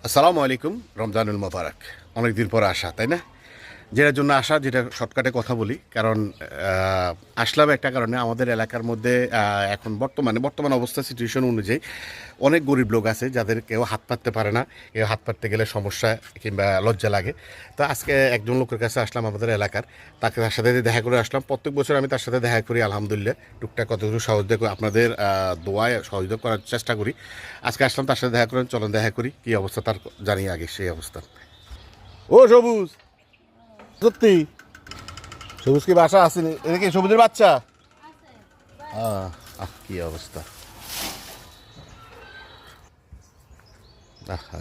আসসালামু আলাইকুম। রমজানুল মোবারক। অনেক দিন পর আসা, তাই না? যেটার জন্য আসা, যেটা শর্টকাটে কথা বলি, কারণ আসলাম একটা কারণে। আমাদের এলাকার মধ্যে এখন বর্তমান অবস্থা সিচুয়েশন অনুযায়ী অনেক গরিব লোক আছে যাদের কেউ হাত পাততে পারে না। কেউ হাত পাততে গেলে সমস্যা কিংবা লজ্জা লাগে। তো আজকে একজন লোকের কাছে আসলাম আমাদের এলাকার, তার সাথে দেখা করে আসলাম। প্রত্যেক বছর আমি তার সাথে দেখা করি, আলহামদুলিল্লাহ টুকটাক কতটুকু সহযোগিতা করি, আপনাদের দোয়ায় সহযোগিতা করার চেষ্টা করি। আজকে আসলাম তার সাথে দেখা করেন, চলেন দেখা করি কী অবস্থা তার, জানি আগে সেই অবস্থা। ও সবুজ, সত্যি সবুজ কি বাসা আসেনি? এটা কি সবুজের বাচ্চা? কি অবস্থা!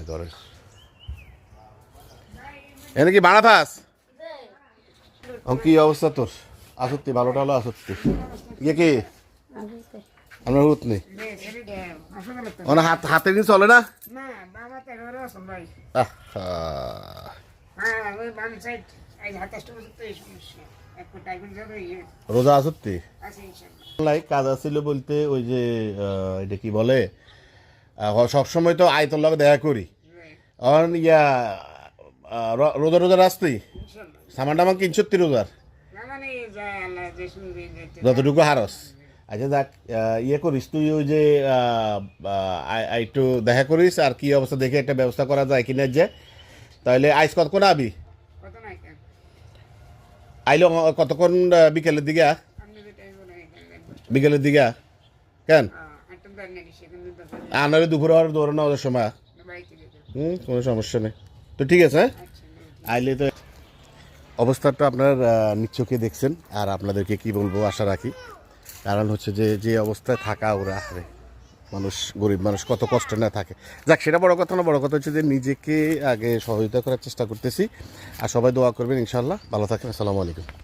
ঘরে এনে কি বানা থাস? কি অবস্থা তোর? আসত্তি ভালো টালো আসত্তি ইয়ে কি আমরা হুত নেই ওনা হাতে দিন চলে না। আহা, রোজা আসত্তি কাজ আছিল বলতে ওই যে এটা কি বলে, সবসময় তো আয়তর লগে দেখা করি। এখন ইয়া রোজা রোজা রাস্তি সামান টামান কিনছত্তি রোজার যতটুকু হারস। আচ্ছা দেখ, ইয়ে করিস তুই ওই যে একটু দেখা করিস আর কি অবস্থা দেখে একটা ব্যবস্থা করা যায় কিনা। যে তাহলে আইস কতক্ষণ আবি? আইলো কতক্ষণ? বিকেলের দিকে বিকেলের দিকে কেন আনারে দুপুরে আর দৌড়ানো ওদের সময়। কোনো সমস্যা নেই তো, ঠিক আছে। আইলে তো অবস্থাটা আপনার নিচ্ছকে দেখছেন, আর আপনাদেরকে কি বলবো আশা রাখি। কারণ হচ্ছে যে যে অবস্থায় থাকা ওরা হারে মানুষ, গরিব মানুষ কত কষ্ট না থাকে। যাক, সেটা বড় কথা না, বড় কথা হচ্ছে যে নিজেকে আগে সহযোগিতা করার চেষ্টা করতেছি। আর সবাই দোয়া করবেন, ইনশাল্লাহ ভালো থাকেন। আসসালামু আলাইকুম।